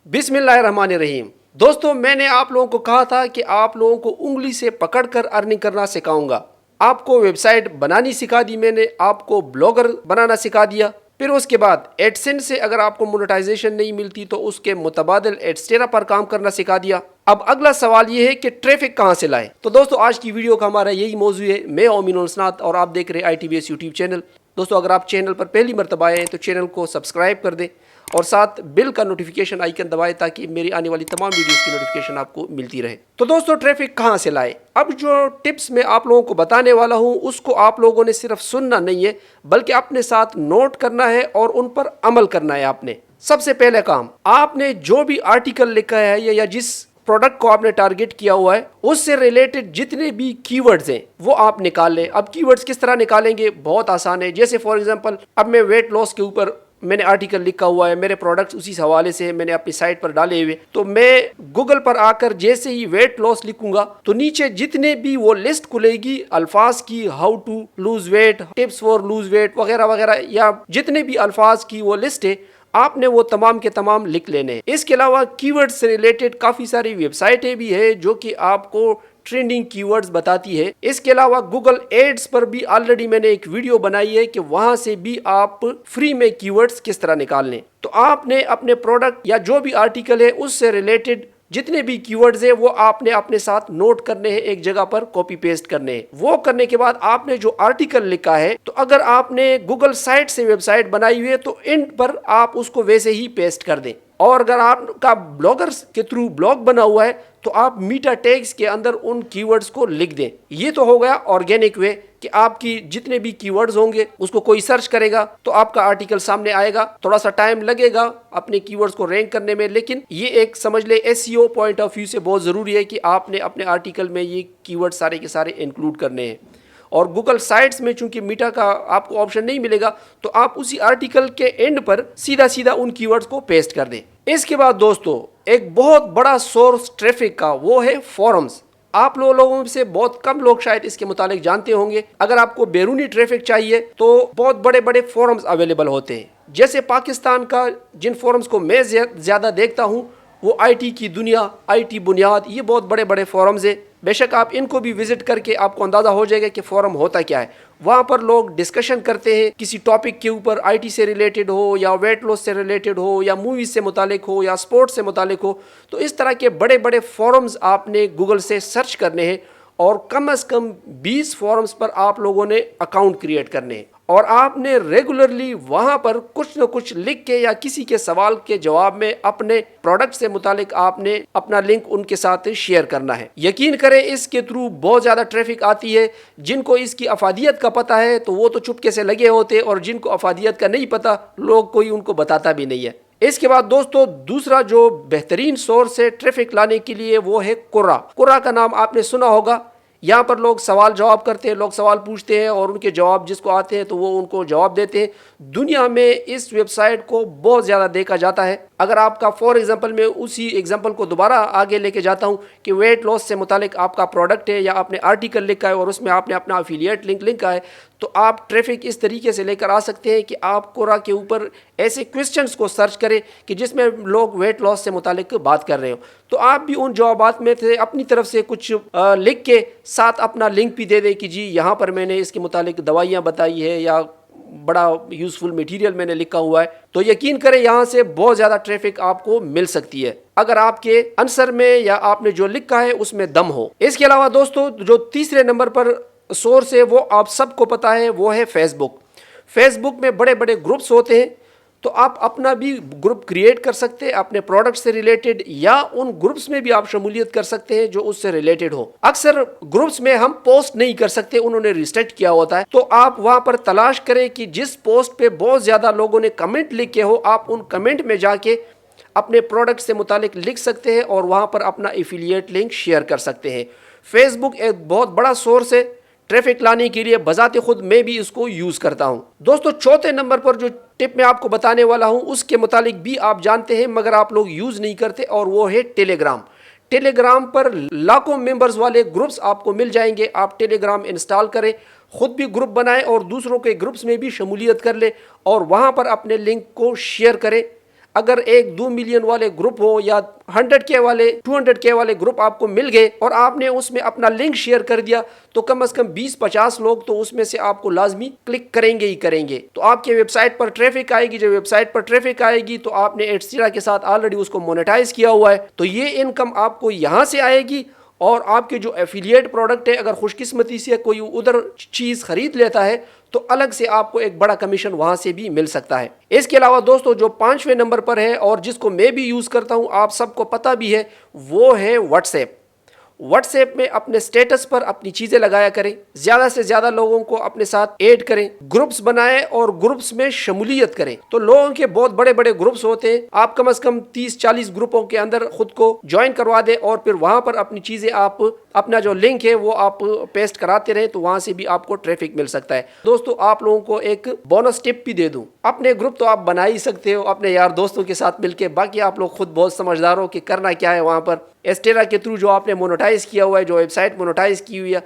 बिस्मिल्लाहिर्रहमानिर्रहीम। दोस्तों, मैंने आप लोगों को कहा था कि आप लोगों को उंगली से पकड़कर अर्निंग करना सिखाऊंगा। आपको वेबसाइट बनानी सिखा दी मैंने, आपको ब्लॉगर बनाना सिखा दिया। फिर उसके बाद एडसेंस से अगर आपको मोनेटाइजेशन नहीं मिलती तो उसके मुतबादिल एडस्टेरा पर काम करना सिखा दिया। अब अगला सवाल ये है कि ट्रैफिक कहाँ से लाएं। तो दोस्तों, आज की वीडियो का हमारा यही मौजू है। मैं ओमिन उस्नात और आप देख रहे हैं ITBS यूट्यूब चैनल। दोस्तों, अगर आप चैनल पर पहली मरतबा आए हैं तो चैनल को सब्सक्राइब कर दें और साथ बिल का नोटिफिकेशन आइकन दबाएं ताकि मेरी आने वाली तमाम वीडियोस की नोटिफिकेशन आपको मिलती रहे। तो दोस्तों, ट्रैफिक कहाँ से लाए। अब जो टिप्स मैं आप लोगों को बताने वाला हूँ उसको आप लोगों ने सिर्फ सुनना नहीं है बल्कि अपने साथ नोट करना है और उन पर अमल करना है। आपने सबसे पहले काम, आपने जो भी आर्टिकल लिखा है या जिस प्रोडक्ट को आपने टारगेट किया हुआ है उससे रिलेटेड जितने भी कीवर्ड्स हैं वो आप निकाल लें। अब कीवर्ड्स किस तरह निकालेंगे, बहुत आसान है। जैसे फॉर एग्जांपल, अब मैं वेट लॉस के ऊपर मैंने आर्टिकल लिखा हुआ है, मेरे प्रोडक्ट्स उसी हवाले से मैंने अपनी साइट पर डाले हुए, तो मैं गूगल पर आकर जैसे ही वेट लॉस लिखूंगा तो नीचे जितने भी वो लिस्ट खुलेगी अल्फाज की, how to lose weight, tips for lose weight वगैरह वगैरह, या जितने भी अल्फाज की वो लिस्ट है आपने वो तमाम के तमाम लिख लेने हैं। इसके अलावा कीवर्ड से रिलेटेड काफी सारी वेबसाइटें भी है जो कि आपको ट्रेंडिंग कीवर्ड्स बताती है। इसके अलावा गूगल एड्स पर भी ऑलरेडी मैंने एक वीडियो बनाई है कि वहां से भी आप फ्री में कीवर्ड्स किस तरह निकालने। तो आपने अपने प्रोडक्ट या जो भी आर्टिकल है उससे रिलेटेड जितने भी कीवर्ड्स हैं वो आपने अपने साथ नोट करने हैं, एक जगह पर कॉपी पेस्ट करने हैं। वो करने के बाद आपने जो आर्टिकल लिखा है, तो अगर आपने गूगल साइट से वेबसाइट बनाई हुई है तो एंड पर आप उसको वैसे ही पेस्ट कर दें। और अगर आपका ब्लॉगर के थ्रू ब्लॉग बना हुआ है तो आप मीटा टैग्स के अंदर उन कीवर्ड्स को लिख दें। ये तो हो गया ऑर्गेनिक वे कि आपकी जितने भी कीवर्ड्स होंगे उसको कोई सर्च करेगा तो आपका आर्टिकल सामने आएगा। थोड़ा सा टाइम लगेगा अपने कीवर्ड्स को रैंक करने में, लेकिन ये एक समझ ले SEO पॉइंट ऑफ व्यू से बहुत ज़रूरी है कि आपने अपने आर्टिकल में ये कीवर्ड सारे के सारे इंक्लूड करने हैं। और गूगल साइट्स में चूंकि मीटा का आपको ऑप्शन नहीं मिलेगा तो आप उसी आर्टिकल के एंड पर सीधा सीधा उन कीवर्ड्स को पेस्ट कर दें। इसके बाद दोस्तों, एक बहुत बड़ा सोर्स ट्रैफिक का वो है फोरम्स। आप लोगों में से बहुत कम लोग शायद इसके मुतालिक जानते होंगे। अगर आपको बैरूनी ट्रैफिक चाहिए तो बहुत बड़े बड़े फोरम्स अवेलेबल होते हैं। जैसे पाकिस्तान का जिन फोरम्स को मैं ज्यादा देखता हूँ वो IT की दुनिया, IT बुनियाद, ये बहुत बड़े बड़े फोरम्स है। बेशक आप इनको भी विजिट करके आपको अंदाज़ा हो जाएगा कि फोरम होता क्या है। वहाँ पर लोग डिस्कशन करते हैं किसी टॉपिक के ऊपर, IT से रिलेटेड हो या वेट लॉस से रिलेटेड हो या मूवीज़ से मुतालिक हो या स्पोर्ट्स से मुतालिक हो। तो इस तरह के बड़े बड़े फोरम्स आपने गूगल से सर्च करने हैं और कम से कम 20 फोरम्स पर आप लोगों ने अकाउंट क्रिएट करने हैं और आपने रेगुलरली वहां पर कुछ न कुछ लिख के या किसी के सवाल के जवाब में अपने प्रोडक्ट से मुतालिक आपने अपना लिंक उनके साथ शेयर करना है। यकीन करें इसके थ्रू बहुत ज़्यादा ट्रैफिक आती है। जिनको इसकी अफादियत का पता है तो वो तो चुपके से लगे होते, और जिनको अफादियत का नहीं पता लोग कोई उनको बताता भी नहीं है। इसके बाद दोस्तों, दूसरा जो बेहतरीन सोर्स है ट्रैफिक लाने के लिए वो है कुर्रा। कुर्रा का नाम आपने सुना होगा। यहाँ पर लोग सवाल जवाब करते हैं, लोग सवाल पूछते हैं और उनके जवाब जिसको आते हैं तो वो उनको जवाब देते हैं। दुनिया में इस वेबसाइट को बहुत ज़्यादा देखा जाता है। अगर आपका फॉर एग्जांपल मैं उसी एग्जांपल को दोबारा आगे लेके जाता हूँ कि वेट लॉस से मुतालिक आपका प्रोडक्ट है या आपने आर्टिकल लिखा है और उसमें आपने अपना एफिलिएट लिंक लिखा है, तो आप ट्रैफिक इस तरीके से लेकर आ सकते हैं कि आप कोरा के ऊपर ऐसे क्वेश्चंस को सर्च करें कि जिसमें लोग वेट लॉस से मुतालिक बात कर रहे हो, तो आप भी उन जवाबात में से अपनी तरफ से कुछ लिख के साथ अपना लिंक भी दे दें कि जी यहाँ पर मैंने इसके मुतालिक दवाइयाँ बताई है या बड़ा यूजफुल मटेरियल मैंने लिखा हुआ है। तो यकीन करें यहाँ से बहुत ज़्यादा ट्रैफिक आपको मिल सकती है अगर आपके आंसर में या आपने जो लिखा है उसमें दम हो। इसके अलावा दोस्तों, जो तीसरे नंबर पर सोर्स है वो आप सबको पता है, वो है फेसबुक। फेसबुक में बड़े बड़े ग्रुप्स होते हैं, तो आप अपना भी ग्रुप क्रिएट कर सकते हैं अपने प्रोडक्ट से रिलेटेड, या उन ग्रुप्स में भी आप शमूलियत कर सकते हैं जो उससे रिलेटेड हो। अक्सर ग्रुप्स में हम पोस्ट नहीं कर सकते, उन्होंने रिस्ट्रिक्ट किया होता है, तो आप वहां पर तलाश करें कि जिस पोस्ट पे बहुत ज्यादा लोगों ने कमेंट लिखे हो, आप उन कमेंट में जाके अपने प्रोडक्ट से मुतालिक लिख सकते हैं और वहां पर अपना एफिलिएट लिंक शेयर कर सकते हैं। फेसबुक एक बहुत बड़ा सोर्स है ट्रैफिक लाने के लिए, बजाते खुद मैं भी इसको यूज करता हूं। दोस्तों, चौथे नंबर पर जो टिप मैं आपको बताने वाला हूं उसके मुतालिक भी आप जानते हैं मगर आप लोग यूज नहीं करते, और वो है टेलीग्राम। टेलीग्राम पर लाखों मेंबर्स वाले ग्रुप्स आपको मिल जाएंगे। आप टेलीग्राम इंस्टॉल करें, खुद भी ग्रुप बनाएं और दूसरों के ग्रुप्स में भी शमूलियत कर ले और वहां पर अपने लिंक को शेयर करें। اگر ایک 2 ملین والے گروپ ہو یا 100K والے 200K والے گروپ آپ کو مل گئے اور آپ نے اس میں اپنا لنک شیئر کر دیا تو کم از کم 20-50 لوگ تو اس میں سے آپ کو لازمی کلک کریں گے ہی کریں گے. تو آپ کے ویب سائٹ پر ٹریفک آئے گی. جب ویب سائٹ پر ٹریفک آئے گی تو آپ نے ایڈسٹرا کے ساتھ آلریڈی اس کو مونیٹائز کیا ہوا ہے, تو یہ انکم آپ کو یہاں سے آئے گی. اور آپ کے جو ایفیلیٹ پروڈکٹ ہے, اگر خوش قسمتی سے کوئی ادھر چیز خرید لیتا ہے تو الگ سے آپ کو ایک بڑا کمیشن وہاں سے بھی مل سکتا ہے. اس کے علاوہ دوستو جو 5ویں نمبر پر ہے اور جس کو میں بھی یوز کرتا ہوں, آپ سب کو پتہ بھی ہے, وہ ہے واٹس ایپ. واٹس ایپ میں اپنے سٹیٹس پر اپنی چیزیں لگایا کریں, زیادہ سے زیادہ لوگوں کو اپنے ساتھ ایڈ کریں, گروپس بنائیں اور گروپس میں شمولیت کریں. تو لوگوں کے بہت بڑے بڑے گروپس ہوتے ہیں, آپ کم از کم 30-40 گروپوں کے اندر خود کو جوائن کروا دیں اور پھر وہاں پر اپنی چیزیں آپ اپنا جو لنک ہے وہ آپ پیسٹ کراتے رہیں, تو وہاں سے بھی آپ کو ٹریفک مل سکتا ہے. دوستو آپ لوگوں کو ایک بونس ٹپ بھی دے دوں, اپنے گروپ تو آپ بنا ہی سکتے ہو اپنے یار دوستوں کے ساتھ مل کے, باقی آپ لوگ خود بہت سمجھدار ہو کہ کرنا کیا ہے. وہاں پر ایسٹیرا کے تھرو جو آپ نے مونیٹائز کیا ہوا ہے, جو ویب سائٹ مونیٹائز کی ہوئی ہے,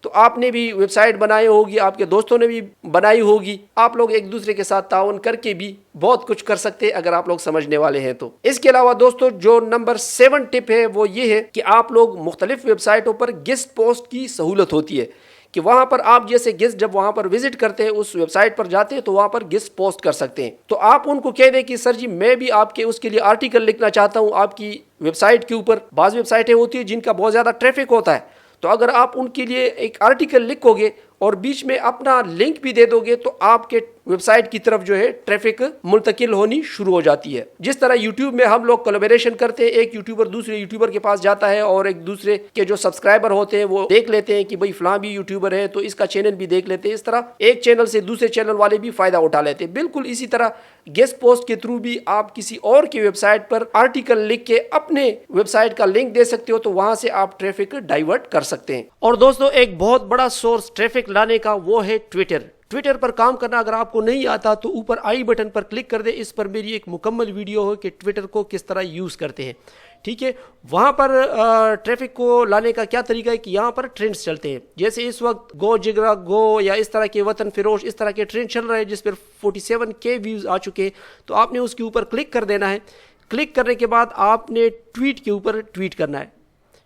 تو آپ نے بھی ویب سائٹ بنائی ہوگی, آپ کے دوستوں نے بھی بنائی ہوگی, آپ لوگ ایک دوسرے کے ساتھ تعاون کر کے بھی بہت کچھ کر سکتے ہیں اگر آپ لوگ سمجھنے والے ہیں تو. اس کے علاوہ دوستو جو نمبر 7 ٹپ ہے وہ یہ ہے کہ آپ لوگ مختلف ویب سائٹوں پر گیسٹ پوسٹ کی سہولت ہوتی ہے کہ وہاں پر آپ جیسے گیسٹ جب وہاں پر وزٹ کرتے ہیں, اس ویب سائٹ پر جاتے ہیں تو وہاں پر گیسٹ پوسٹ کر سکتے ہیں. تو آپ ان کو کہہ دیں کہ سر جی میں بھی آپ کے اس کے لیے آرٹیکل لکھنا چاہتا ہوں آپ کی ویب سائٹ کے اوپر. بعض ویب سائٹیں ہوتی ہیں جن کا بہت زیادہ ٹریفک ہوتا ہے, تو اگر آپ ان کے لیے ایک آرٹیکل لکھو گے اور بیچ میں اپنا لنک بھی دے دو گے تو آپ کے ویب سائٹ کی طرف جو ہے ٹریفک منتقل ہونی شروع ہو جاتی ہے. جس طرح یوٹیوب میں ہم لوگ کولیبریشن کرتے ہیں, ایک یوٹیوبر دوسرے یوٹیوبر کے پاس جاتا ہے اور ایک دوسرے کے جو سبسکرائبر ہوتے ہیں وہ دیکھ لیتے ہیں کہ بھئی فلاں بھی یوٹیوبر ہے تو اس کا چینل بھی دیکھ لیتے ہیں. اس طرح ایک چینل سے دوسرے چینل والے بھی فائدہ اٹھا لیتے ہیں. بالکل اسی طرح گیسٹ پوسٹ کے تھرو بھی آپ کسی اور کی ویب سائٹ پر آرٹیکل لکھ کے اپنے ویب سائٹ کا لنک دے سکتے ہو, تو وہاں سے آپ ٹریفک ڈائیورٹ کر سکتے ہیں. اور دوستو ایک بہت بڑا سورس ٹریفک لانے کا وہ ہے ٹویٹر. ٹویٹر پر کام کرنا اگر آپ کو نہیں آتا تو اوپر آئی بٹن پر کلک کر دیں, اس پر میری ایک مکمل ویڈیو ہے کہ ٹویٹر کو کس طرح یوز کرتے ہیں. ٹھیک ہے, وہاں پر ٹریفک کو لانے کا کیا طریقہ ہے کہ یہاں پر ٹرینڈز چلتے ہیں. جیسے اس وقت گو جگرا گو یا اس طرح کے وطن فروش اس طرح کے ٹرینڈ چل رہے ہیں جس پر 47K ویوز آ چکے ہیں, تو آپ نے اس کے اوپر کلک کر دینا ہے. کلک کرنے کے بعد آپ نے ٹویٹ کے اوپر ٹویٹ کرنا ہے.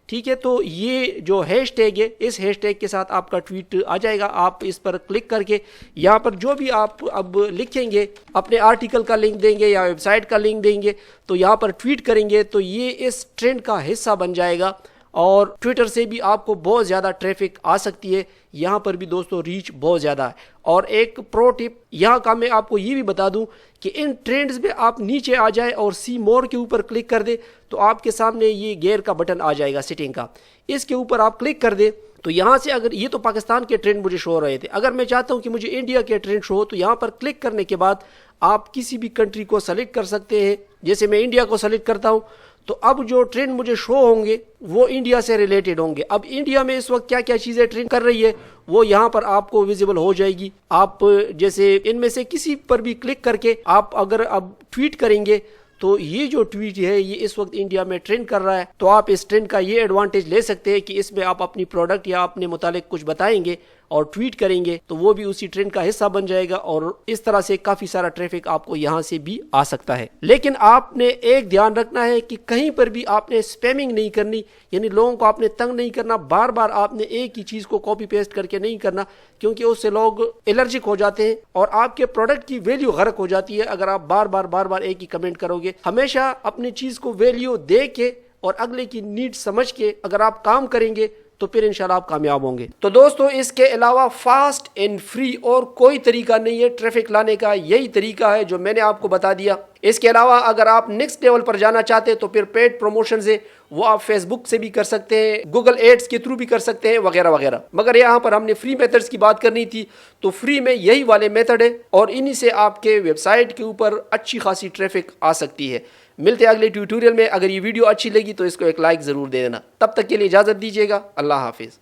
ٹھیک ہے, تو یہ جو ہیش ٹیگ ہے اس ہیش ٹیگ کے ساتھ آپ کا ٹویٹ آ جائے گا. آپ اس پر کلک کر کے یہاں پر جو بھی آپ اب لکھیں گے, اپنے آرٹیکل کا لنک دیں گے یا ویب سائٹ کا لنک دیں گے, تو یہاں پر ٹویٹ کریں گے تو یہ اس ٹرینڈ کا حصہ بن جائے گا اور ٹویٹر سے بھی آپ کو بہت زیادہ ٹریفک آ سکتی ہے. یہاں پر بھی دوستو ریچ بہت زیادہ ہے. اور ایک پرو ٹپ یہاں کا میں آپ کو یہ بھی بتا دوں کہ ان ٹرینڈز میں آپ نیچے آ جائے اور سی مور کے اوپر کلک کر دے تو آپ کے سامنے یہ گیئر کا بٹن آ جائے گا سیٹنگ کا, اس کے اوپر آپ کلک کر دیں تو یہاں سے اگر یہ تو پاکستان کے ٹرینڈ مجھے شو ہو رہے تھے, اگر میں چاہتا ہوں کہ مجھے انڈیا کے ٹرینڈ شو ہو تو یہاں پر کلک کرنے کے بعد آپ کسی بھی کنٹری کو سلیکٹ کر سکتے ہیں. جیسے میں انڈیا کو سلیکٹ کرتا ہوں تو اب جو ٹرینڈ مجھے شو ہوں گے وہ انڈیا سے ریلیٹڈ ہوں گے. اب انڈیا میں اس وقت کیا کیا چیزیں ٹرینڈ کر رہی ہے وہ یہاں پر آپ کو ویزیبل ہو جائے گی. آپ جیسے ان میں سے کسی پر بھی کلک کر کے آپ اگر اب ٹویٹ کریں گے تو یہ جو ٹویٹ ہے یہ اس وقت انڈیا میں ٹرینڈ کر رہا ہے, تو آپ اس ٹرینڈ کا یہ ایڈوانٹیج لے سکتے ہیں کہ اس میں آپ اپنی پروڈکٹ یا اپنے متعلق کچھ بتائیں گے اور ٹویٹ کریں گے تو وہ بھی اسی ٹرینڈ کا حصہ بن جائے گا, اور اس طرح سے کافی سارا ٹریفک آپ کو یہاں سے بھی آ سکتا ہے. لیکن آپ نے ایک دھیان رکھنا ہے کہ کہیں پر بھی آپ نے اسپیمنگ نہیں کرنی, یعنی لوگوں کو آپ نے تنگ نہیں کرنا. بار بار آپ نے ایک ہی چیز کو کاپی پیسٹ کر کے نہیں کرنا, کیونکہ اس سے لوگ الرجک ہو جاتے ہیں اور آپ کے پروڈکٹ کی ویلیو غرق ہو جاتی ہے اگر آپ بار بار ایک ہی کمنٹ کرو گے. ہمیشہ اپنی چیز کو ویلیو دے کے اور اگلے کی نیڈ سمجھ کے اگر آپ کام کریں گے تو پھر انشاءاللہ آپ کامیاب ہوں گے. تو دوستو اس کے علاوہ فاسٹ اینڈ فری اور کوئی طریقہ نہیں ہے ٹریفک لانے کا, یہی طریقہ ہے جو میں نے آپ کو بتا دیا. اس کے علاوہ اگر آپ نیکسٹ لیول پر جانا چاہتے ہیں تو پھر پیڈ پروموشنز ہے وہ آپ فیس بک سے بھی کر سکتے ہیں, گوگل ایڈز کے تھرو بھی کر سکتے ہیں وغیرہ وغیرہ. مگر یہاں پر ہم نے فری میتھڈز کی بات کرنی تھی, تو فری میں یہی والے میتھڈ ہے اور انہی سے آپ کے ویب سائٹ کے اوپر اچھی خاصی ٹریفک آ سکتی ہے. ملتے ہیں اگلے ٹیوٹوریل میں. اگر یہ ویڈیو اچھی لگی تو اس کو ایک لائک ضرور دے دینا. تب تک کے لیے اجازت دیجیے گا. اللہ حافظ.